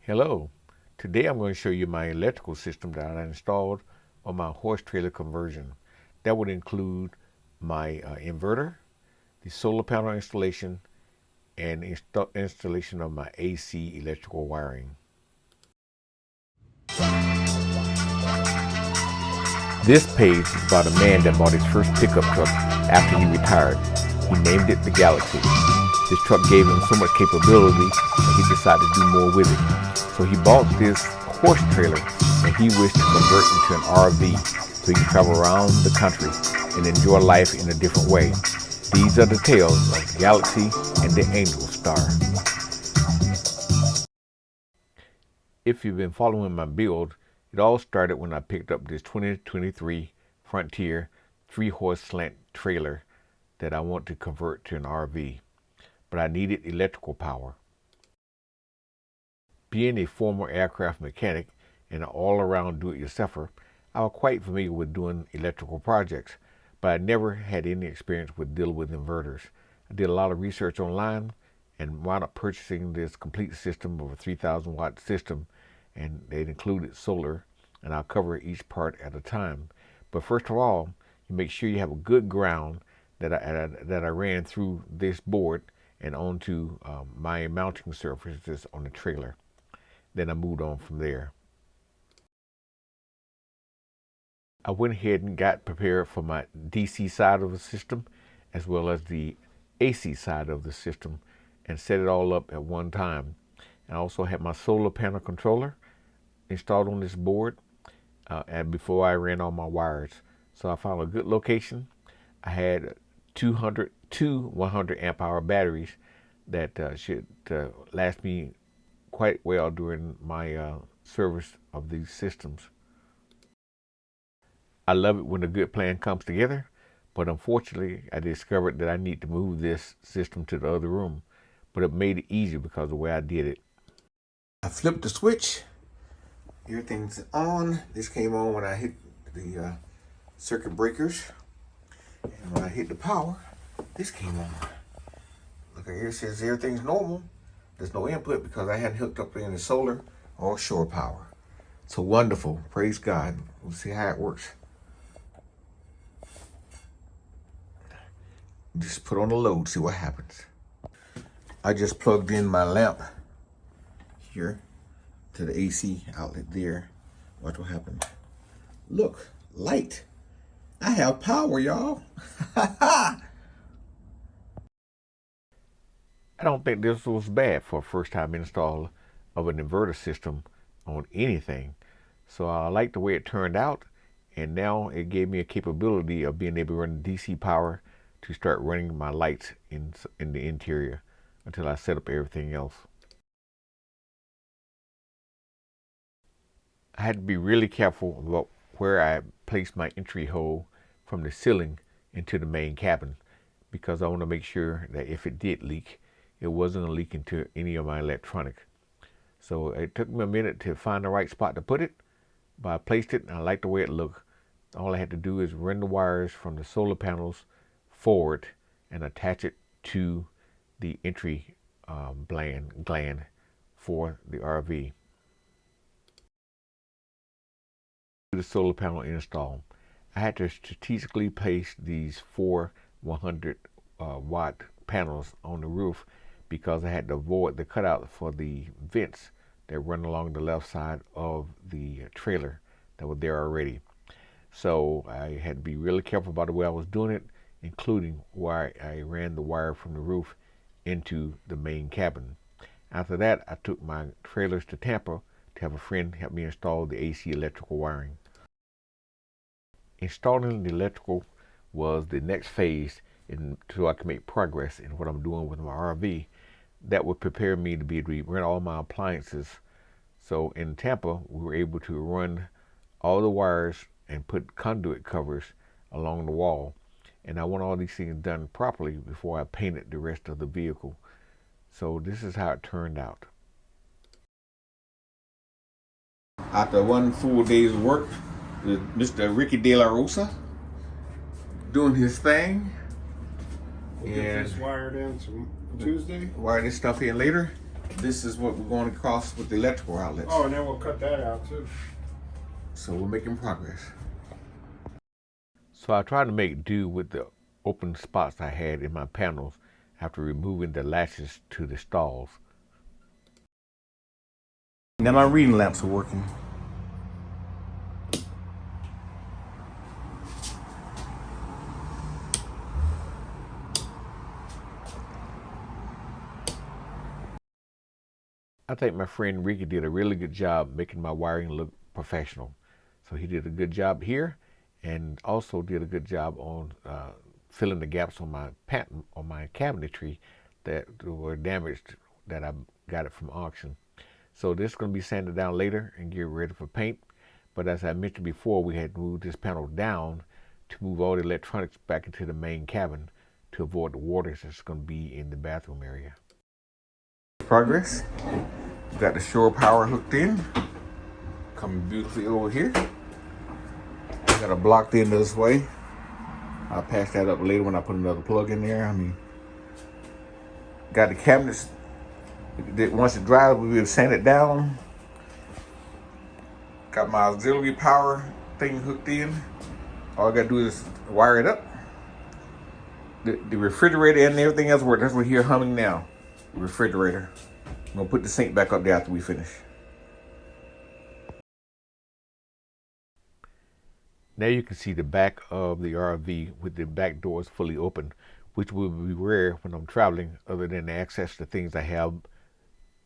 Hello, today I'm going to show you my electrical system that I installed on my horse trailer conversion. That would include my inverter, the solar panel installation, and installation of my AC electrical wiring. This page is about a man that bought his first pickup truck after he retired. He named it the Galaxy. This truck gave him so much capability that he decided to do more with it. So he bought this horse trailer and he wished to convert into an RV so he can travel around the country and enjoy life in a different way. These are the tales of the Galaxy and the Angel Star. If you've been following my build, it all started when I picked up this 2023 Frontier 3-horse slant trailer that I want to convert to an RV, but I needed electrical power. Being a former aircraft mechanic and an all-around do-it-yourselfer, I was quite familiar with doing electrical projects, but I never had any experience with dealing with inverters. I did a lot of research online and wound up purchasing this complete system of a 3,000 watt system, and it included solar, and I'll cover each part at a time. But first of all, you make sure you have a good ground that I ran through this board and onto my mounting surfaces on the trailer. Then I moved on from there. I went ahead and got prepared for my DC side of the system as well as the AC side of the system and set it all up at one time. I also had my solar panel controller installed on this board and before I ran all my wires. So I found a good location. I had two 100 amp hour batteries that should last me quite well during my service of these systems. I love it when a good plan comes together, but unfortunately I discovered that I need to move this system to the other room, but it made it easier because of the way I did it. I flipped the switch, everything's on. This came on when I hit the circuit breakers, and when I hit the power, this came on. Look at here, it says everything's normal. There's no input because I hadn't hooked up any solar or shore power. So wonderful, praise God. We'll see how it works. Just put on the load, see what happens. I just plugged in my lamp here to the AC outlet there. Watch what happens. Look, light. I have power, y'all. I don't think this was bad for a first time install of an inverter system on anything. So I like the way it turned out, and now it gave me a capability of being able to run DC power to start running my lights in the interior until I set up everything else. I had to be really careful about where I placed my entry hole from the ceiling into the main cabin because I want to make sure that if it did leak, it wasn't a leak into any of my electronics. So it took me a minute to find the right spot to put it, but I placed it and I liked the way it looked. All I had to do is run the wires from the solar panels forward and attach it to the entry gland for the RV. The solar panel install, I had to strategically place these 4 100 watt panels on the roof because I had to avoid the cutout for the vents that run along the left side of the trailer that were there already. So I had to be really careful about the way I was doing it, including where I ran the wire from the roof into the main cabin. After that, I took my trailers to Tampa to have a friend help me install the AC electrical wiring. Installing the electrical was the next phase so I can make progress in what I'm doing with my RV that would prepare me to be able to run all my appliances. So in Tampa, we were able to run all the wires and put conduit covers along the wall. And I want all these things done properly before I painted the rest of the vehicle. So this is how it turned out. After one full day's work, Mr. Ricky De La Rosa doing his thing. We'll get this wired in some Tuesday. Wire this stuff in later. This is what we're going across with the electrical outlets. Oh, and then we'll cut that out too. So we're making progress. So I tried to make do with the open spots I had in my panels after removing the latches to the stalls. Now my reading lamps are working. I think my friend Ricky did a really good job making my wiring look professional. So he did a good job here, and also did a good job on filling the gaps on my cabinetry that were damaged that I got it from auction. So this is going to be sanded down later and get ready for paint. But as I mentioned before, we had moved this panel down to move all the electronics back into the main cabin to avoid the waters that's going to be in the bathroom area. Progress. Got the shore power hooked in. Coming beautifully over here. Got it blocked in this way. I'll patch that up later when I put another plug in there. Got the cabinets. Once it dries, we'll be able to sand it down. Got my auxiliary power thing hooked in. All I gotta do is wire it up. The refrigerator and everything else works. That's what we're humming now. The refrigerator. I'm gonna put the sink back up there after we finish. Now you can see the back of the RV with the back doors fully open, which will be rare when I'm traveling, other than the access to things I have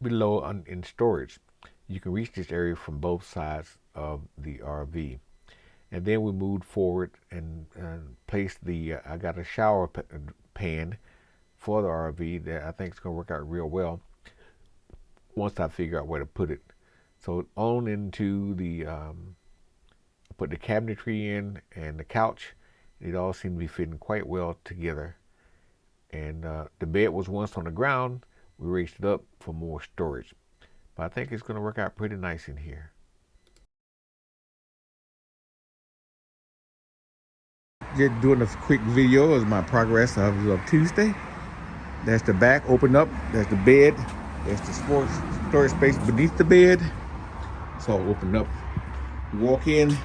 below in storage. You can reach this area from both sides of the RV. And then we moved forward and placed I got a shower pan for the RV that I think is going to work out real well once I figure out where to put it. So on into put the cabinetry in and the couch. It all seemed to be fitting quite well together. And the bed was once on the ground. We raised it up for more storage. But I think it's going to work out pretty nice in here. Just doing a quick video of my progress of Tuesday. That's the back, open up. That's the bed. That's the storage space beneath the bed. So I'll open up, walk in.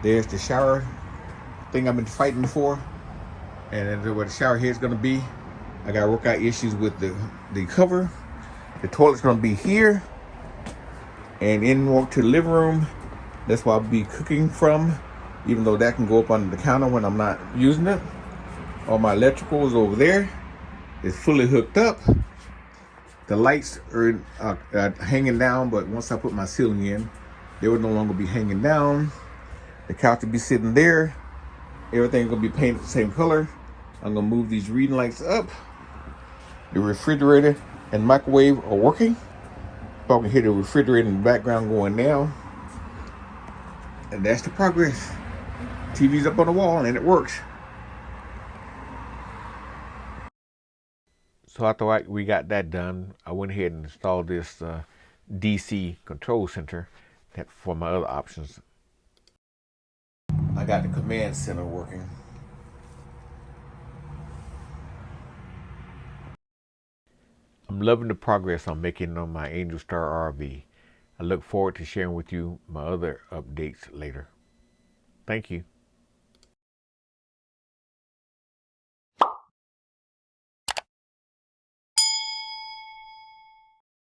There's the shower thing I've been fighting for. And then where the shower head's gonna be. I gotta work out issues with the cover. The toilet's gonna be here. And in walk to the living room. That's where I'll be cooking from. Even though that can go up under the counter when I'm not using it. All my electrical is over there. It's fully hooked up. The lights are hanging down, but once I put my ceiling in, they will no longer be hanging down. The couch will be sitting there. Everything's gonna be painted the same color. I'm gonna move these reading lights up. The refrigerator and microwave are working. So I can hear the refrigerator in the background going now. And that's the progress. TV's up on the wall and it works. So after we got that done, I went ahead and installed this DC control center for my other options. I got the command center working. I'm loving the progress I'm making on my Angel Star RV. I look forward to sharing with you my other updates later. Thank you.